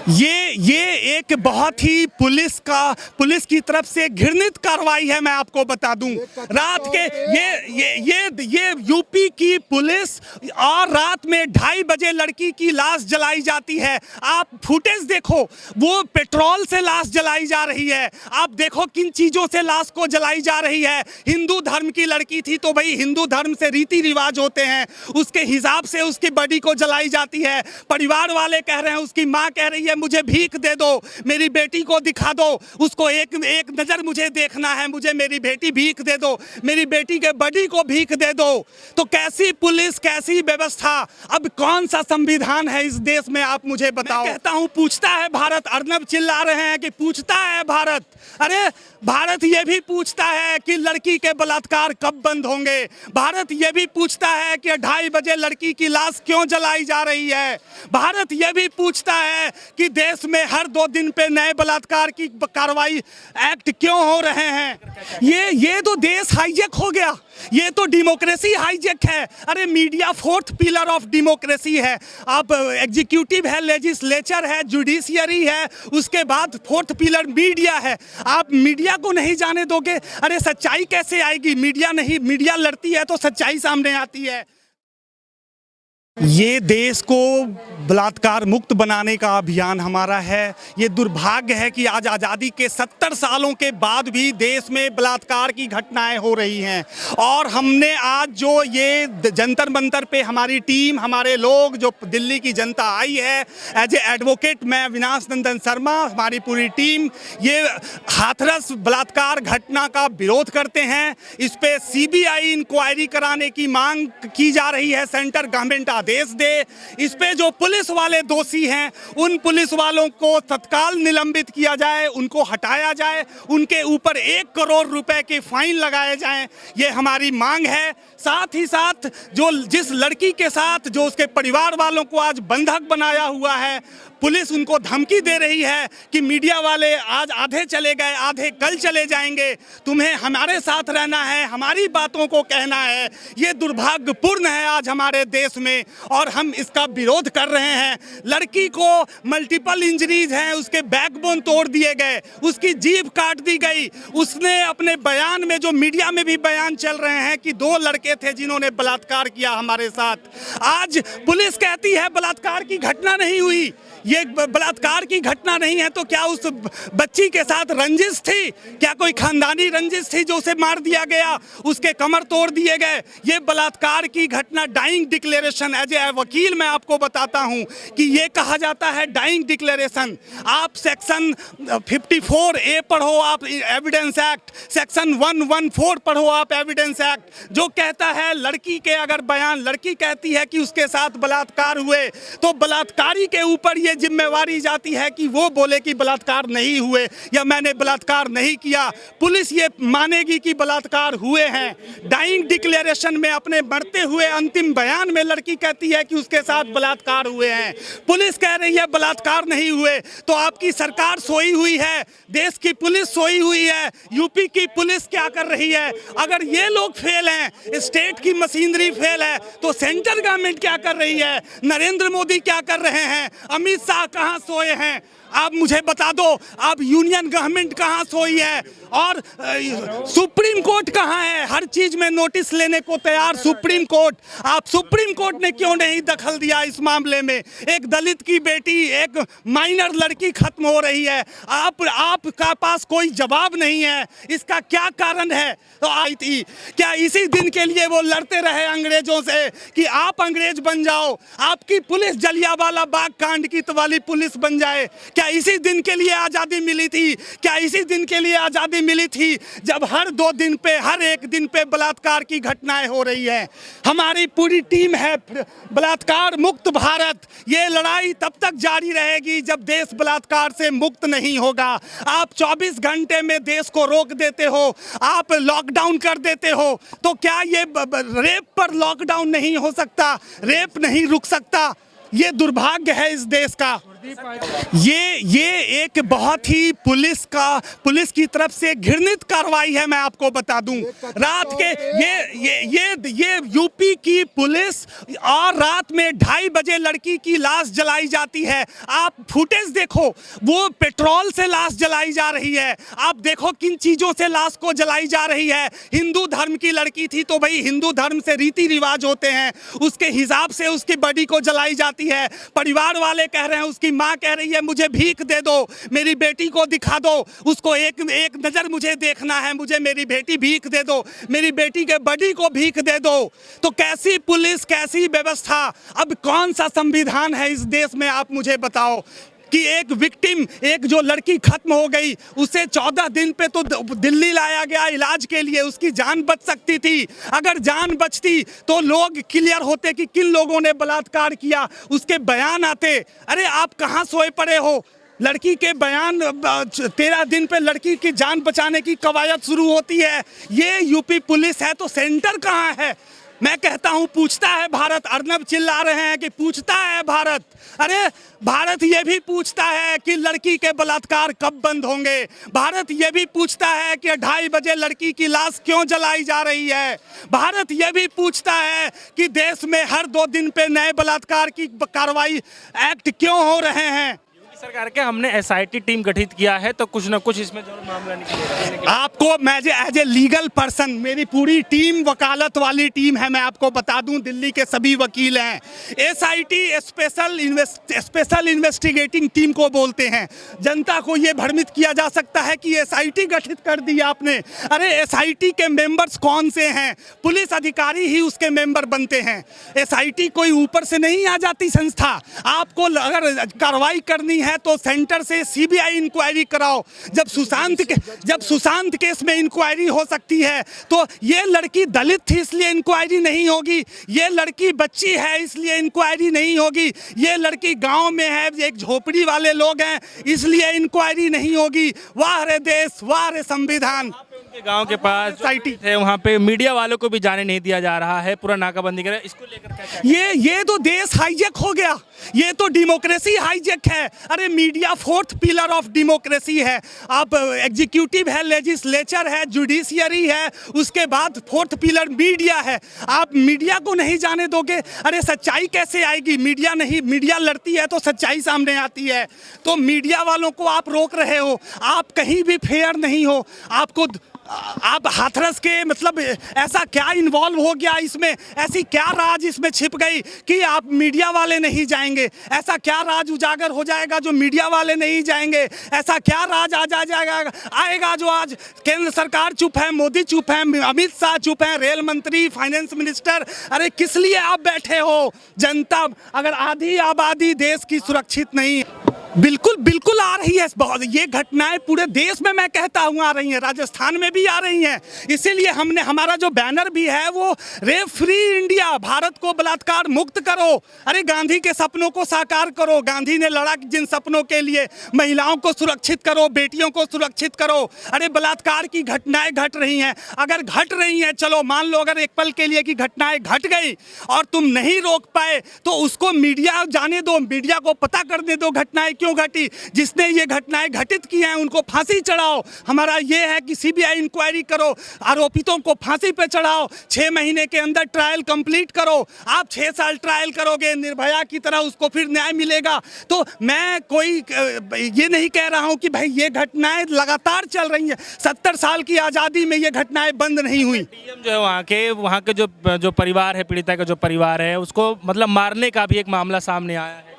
ये एक बहुत ही पुलिस की तरफ से घृणित कार्रवाई है। मैं आपको बता दूं, रात के ये यूपी की पुलिस और रात में 2:30 बजे लड़की की लाश जलाई जाती है। आप फुटेज देखो, वो पेट्रोल से लाश जलाई जा रही है। आप देखो किन चीजों से लाश को जलाई जा रही है। हिंदू धर्म की लड़की थी तो भाई हिंदू धर्म से रीति रिवाज होते हैं, उसके हिसाब से उसकी बॉडी को जलाई जाती है। परिवार वाले कह रहे हैं, उसकी माँ कह रही है मुझे भीख दे दो, मेरी बेटी को दिखा दो, उसको एक नजर मुझे देखना है, मुझे मेरी बेटी भीख दे दो, मेरी बेटी के बॉडी को भीख दे दो। तो कैसी पुलिस, कैसी व्यवस्था, अब कौन सा संविधान है इस देश में, आप मुझे बताओ। मैं कहता हूं पूछता है भारत। अर्नब चिल्ला रहे हैं कि पूछता है भारत। अरे भारत ये भी पूछता है कि लड़की के बलात्कार कब बंद होंगे। भारत ये भी पूछता है कि 2:30 बजे लड़की की लाश क्यों जलाई जा रही है। भारत ये भी पूछता है कि देश में हर 2 दिन पे नए बलात्कार की कार्रवाई एक्ट क्यों हो रहे हैं। ये तो देश हाईजेक हो गया, ये तो डेमोक्रेसी हाईजेक है। अरे media 4th pillar of democracy है। आप एग्जीक्यूटिव है, लेजिस्लेचर है, जुडिशियरी है, उसके बाद 4th पिलर मीडिया है। आप मीडिया को नहीं जाने दोगे। अरे सच्चाई कैसे आएगी? मीडिया लड़ती है तो सच्चाई सामने आती है। ये देश को बलात्कार मुक्त बनाने का अभियान हमारा है। ये दुर्भाग्य है कि आज आज़ादी के 70 सालों के बाद भी देश में बलात्कार की घटनाएं हो रही हैं। और हमने आज जो ये जंतर मंतर पे हमारी टीम, हमारे लोग, जो दिल्ली की जनता आई है, एज ए एडवोकेट मैं अविनाश नंदन शर्मा, हमारी पूरी टीम ये हाथरस बलात्कार घटना का विरोध करते हैं। इस पे CBI इंक्वायरी कराने की मांग की जा रही है। सेंटर गवर्नमेंट आदेश दे। इस पे जो पुलिस वाले दोषी हैं उन पुलिस वालों को तत्काल निलंबित किया जाए, उनको हटाया जाए, उनके ऊपर 1 करोड़ रुपए के फाइन लगाए जाएं। ये हमारी मांग है। साथ ही साथ जिस लड़की के साथ जो उसके परिवार वालों को आज बंधक बनाया हुआ है, पुलिस उनको धमकी दे रही है कि मीडिया वाले आज आधे चले गए, आधे कल चले जाएंगे, तुम्हें हमारे साथ रहना है, हमारी बातों को कहना है। ये दुर्भाग्यपूर्ण है आज हमारे देश में और हम इसका विरोध कर रहे हैं। लड़की को मल्टीपल इंजरीज हैं, उसके बैकबोन तोड़ दिए गए, उसकी जीभ काट दी गई। उसने अपने बयान में, जो मीडिया में भी बयान चल रहे हैं कि 2 लड़के थे जिन्होंने बलात्कार किया हमारे साथ। आज पुलिस कहती है बलात्कार की घटना नहीं हुई। ये बलात्कार की घटना नहीं है तो क्या उस बच्ची के साथ रंजिश थी? क्या कोई खानदानी रंजिश थी जो उसे मार दिया गया, उसके कमर तोड़ दिए गए? ये बलात्कार की घटना डाइंग डिक्लेरेशन, एज ए वकील मैं आपको बताता हूं कि ये कहा जाता है डाइंग डिक्लेरेशन। आप सेक्शन 54A पढ़ो, आप एविडेंस एक्ट, सेक्शन 114 पढ़ो आप एविडेंस एक्ट, जो कहता है लड़की के अगर बयान, लड़की कहती है कि उसके साथ बलात्कार हुए तो बलात्कारी के ऊपर ये जिम्मेवारी जाती है कि वो बोले कि बलात्कार नहीं हुए या मैंने बलात्कार नहीं किया। पुलिस ये मानेगी कि बलात्कार हुए हैं। डाइंग डिक्लेरेशन में अपने मरते हुए अंतिम बयान में लड़की कहती है कि उसके साथ बलात्कार हुए हैं। पुलिस कह रही है बलात्कार नहीं हुए। तो आपकी सरकार सोई हुई है, देश की पुलिस सोई हुई है। यूपी की पुलिस क्या कर रही है? अगर ये लोग फेल हैं, स्टेट की मशीनरी फेल है, तो सेंट्रल गवर्नमेंट क्या कर रही है? नरेंद्र मोदी क्या कर रहे हैं? अमित शाह कहां सोए हैं? आप मुझे बता दो। आप यूनियन गवर्नमेंट कहां सोई है? और सुप्रीम कोर्ट कहां है? हर चीज में नोटिस लेने को तैयार सुप्रीम कोर्ट। आप सुप्रीम कोर्ट ने क्यों नहीं दखल दिया इस मामले में? एक दलित की बेटी, एक माइनर लड़की खत्म हो रही है, आपका पास कोई जवाब नहीं है। इसका क्या कारण है? तो आई थी क्या इसी दिन के लिए वो लड़ते रहे अंग्रेजों से कि आप अंग्रेज बन जाओ, आपकी पुलिस जलियांवाला बाग कांड की वाली पुलिस बन जाए? क्या इसी दिन के लिए आज़ादी मिली थी? क्या इसी दिन के लिए आज़ादी मिली थी जब हर 2 दिन पे, हर 1 दिन पे बलात्कार की घटनाएं हो रही हैं? हमारी पूरी टीम है बलात्कार मुक्त भारत। ये लड़ाई तब तक जारी रहेगी जब देश बलात्कार से मुक्त नहीं होगा। आप 24 घंटे में देश को रोक देते हो, आप लॉकडाउन कर देते हो, तो क्या ये रेप पर लॉकडाउन नहीं हो सकता? रेप नहीं रुक सकता? ये दुर्भाग्य है इस देश का। ये एक बहुत ही पुलिस की तरफ से घृणित कार्रवाई है। मैं आपको बता दूं, रात के ये यूपी की पुलिस और रात में 2:30 बजे लड़की की लाश जलाई जाती है। आप फुटेज देखो, वो पेट्रोल से लाश जलाई जा रही है। आप देखो किन चीजों से लाश को जलाई जा रही है। हिंदू धर्म की लड़की थी तो भाई हिंदू धर्म से रीति रिवाज होते हैं, उसके हिसाब से उसकी बॉडी को जलाई जाती है। परिवार वाले कह रहे हैं, उसकी माँ कह रही है मुझे भीख दे दो, मेरी बेटी को दिखा दो, उसको एक नजर मुझे देखना है, मुझे मेरी बेटी भीख दे दो, मेरी बेटी के बॉडी को भीख दे दो। तो कैसी पुलिस, कैसी व्यवस्था, अब कौन सा संविधान है इस देश में, आप मुझे बताओ कि एक विक्टिम, एक जो लड़की खत्म हो गई, उसे 14 दिन पे तो दिल्ली लाया गया इलाज के लिए, उसकी जान बच सकती थी। अगर जान बचती तो लोग क्लियर होते कि किन लोगों ने बलात्कार किया, उसके बयान आते। अरे आप कहाँ सोए पड़े हो? लड़की के बयान, 13 दिन पे लड़की की जान बचाने की कवायद शुरू होती है। ये यूपी पुलिस है तो सेंटर कहाँ है? मैं कहता हूँ पूछता है भारत। अर्नब चिल्ला रहे हैं कि पूछता है भारत। अरे भारत ये भी पूछता है कि लड़की के बलात्कार कब बंद होंगे। भारत ये भी पूछता है कि 2:30 बजे लड़की की लाश क्यों जलाई जा रही है। भारत ये भी पूछता है कि देश में हर 2 दिन पे नए बलात्कार की कार्रवाई एक्ट क्यों हो रहे हैं। सरकार के हमने एसआईटी टीम गठित किया है तो कुछ ना कुछ इसमें जरूर मामला निकलेगा। आपको मैं एज ए लीगल पर्सन, मेरी पूरी टीम वकालत वाली टीम है। मैं आपको बता दूं दिल्ली के सभी वकील हैं। एसआईटी स्पेशल इन्वेस्टिगेटिंग टीम को बोलते हैं। जनता को ये भ्रमित किया जा सकता है कि एसआईटी गठित कर दी आपने। अरे एसआईटी के मेंबर्स कौन से हैं? पुलिस अधिकारी ही उसके मेंबर बनते हैं। एसआईटी कोई ऊपर से नहीं आ जाती संस्था। आपको अगर कार्रवाई करनी है तो सेंटर से सीबीआई इंक्वायरी कराओ। जब सुशांत केस में इंक्वायरी हो सकती है तो ये लड़की दलित थी इसलिए इंक्वायरी नहीं होगी, ये लड़की बच्ची है इसलिए इंक्वायरी नहीं होगी, ये लड़की गांव में है, एक झोपड़ी वाले लोग हैं इसलिए इंक्वायरी नहीं होगी। वाह रे देश, वाह रे संविधान। गांव के पास साइटी थे, वहाँ पे मीडिया वालों को भी जाने नहीं दिया जा रहा है, पूरा नाकाबंदी कर, इसको लेकर क्या? ये तो देश हाईजेक हो गया, ये तो डेमोक्रेसी हाईजेक है। अरे media 4th pillar of democracy है। आप एग्जीक्यूटिव है, लेजिस्लेचर है, जुडिशियरी है, उसके बाद 4th पिलर मीडिया है। आप मीडिया को नहीं जाने दोगे? अरे सच्चाई कैसे आएगी? मीडिया लड़ती है तो सच्चाई सामने आती है। तो मीडिया वालों को आप रोक रहे हो, आप कहीं भी फेयर नहीं हो। आप हाथरस के मतलब ऐसा क्या इन्वॉल्व हो गया इसमें, ऐसी क्या राज इसमें छिप गई कि आप मीडिया वाले नहीं जाएंगे? ऐसा क्या राज उजागर हो जाएगा जो मीडिया वाले नहीं जाएंगे? ऐसा क्या राज आएगा जो आज केंद्र सरकार चुप है, मोदी चुप है, अमित शाह चुप है, रेल मंत्री, फाइनेंस मिनिस्टर? अरे किस लिए आप बैठे हो? जनता, अगर आधी आबादी देश की सुरक्षित नहीं, बिल्कुल आ रही है। ये घटनाएं पूरे देश में मैं कहता हूँ आ रही हैं, राजस्थान में भी आ रही हैं। इसीलिए हमारा जो बैनर भी है वो रेप फ्री इंडिया, भारत को बलात्कार मुक्त करो। अरे गांधी के सपनों को साकार करो। गांधी ने लड़ा जिन सपनों के लिए, महिलाओं को सुरक्षित करो, बेटियों को सुरक्षित करो। अरे बलात्कार की घटनाएं घट रही हैं, अगर घट रही हैं, चलो मान लो अगर एक पल के लिए की घटनाएं घट गई और तुम नहीं रोक पाए तो उसको मीडिया जाने दो, मीडिया को पता करने दो घटनाएं क्यों घटी। जिसने ये घटनाएं घटित की हैं उनको फांसी चढ़ाओ। हमारा ये है कि सीबीआई इंक्वायरी करो, आरोपितों को फांसी पे चढ़ाओ, 6 महीने के अंदर ट्रायल कंप्लीट करो। आप 6 साल ट्रायल करोगे निर्भया की तरह, उसको फिर न्याय मिलेगा। तो मैं कोई ये नहीं कह रहा हूं कि भाई ये घटनाएं लगातार चल रही हैं। 70 साल की आज़ादी में ये घटनाएं बंद नहीं हुई। डीएम जो है वहाँ के जो परिवार है, पीड़िता का जो परिवार है, उसको मतलब मारने का भी एक मामला सामने आया है।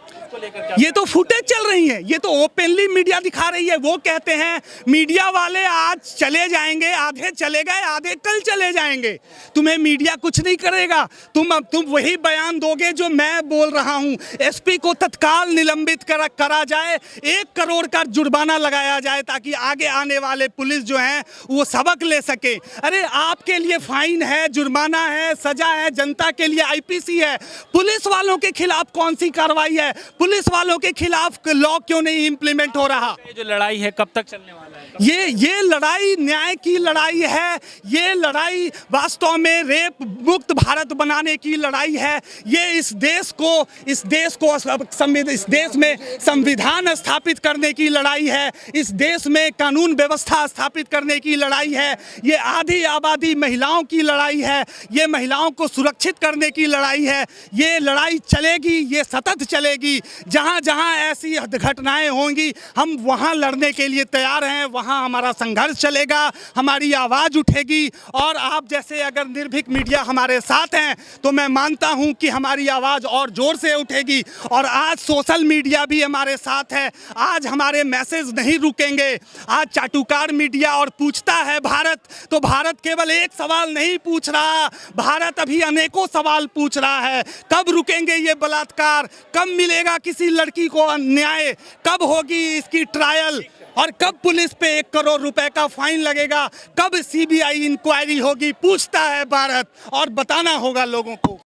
ये तो फुटेज चल रही है, ये तो ओपनली मीडिया दिखा रही है। वो कहते हैं मीडिया वाले आज चले जाएंगे, आधे चले गए, आधे कल चले जाएंगे। तुम्हें मीडिया कुछ नहीं करेगा। तुम वही बयान दोगे जो मैं बोल रहा हूं। एसपी को तत्काल निलंबित करा जाए, 1 करोड़ का जुर्माना लगाया जाए ताकि आगे आने वाले पुलिस जो है वो सबक ले सके। अरे आपके लिए फाइन है, जुर्माना है, सजा है, जनता के लिए आईपीसी है। पुलिस वालों के खिलाफ कौन सी कार्रवाई है? पुलिस वालों के खिलाफ लॉ क्यों नहीं इम्प्लीमेंट हो रहा? ये जो लड़ाई है कब तक चलने वाला है? ये लड़ाई न्याय की लड़ाई है। ये लड़ाई वास्तव में रेप मुक्त भारत बनाने की लड़ाई है। ये इस देश में संविधान स्थापित करने की लड़ाई है। इस देश में कानून व्यवस्था स्थापित करने की लड़ाई है। ये आधी आबादी महिलाओं की लड़ाई है। ये महिलाओं को सुरक्षित करने की लड़ाई है। ये लड़ाई चलेगी, ये सतत चलेगी। जहाँ जहाँ ऐसी घटनाएं होंगी हम वहाँ लड़ने के लिए तैयार हैं, वहाँ हमारा संघर्ष चलेगा, हमारी आवाज़ उठेगी। और आप जैसे अगर निर्भीक मीडिया हमारे साथ हैं तो मैं मानता हूं कि हमारी आवाज़ और ज़ोर से उठेगी। और आज सोशल मीडिया भी हमारे साथ है। आज हमारे मैसेज नहीं रुकेंगे। आज चाटुकार मीडिया और पूछता है भारत, तो भारत केवल एक सवाल नहीं पूछ रहा, भारत अभी अनेकों सवाल पूछ रहा है। कब रुकेंगे ये बलात्कार? कब मिलेगा किसी लड़की को न्याय? कब होगी इसकी ट्रायल? और कब पुलिस पे 1 करोड़ रुपए का फाइन लगेगा? कब सीबीआई इंक्वायरी होगी? पूछता है भारत, और बताना होगा लोगों को।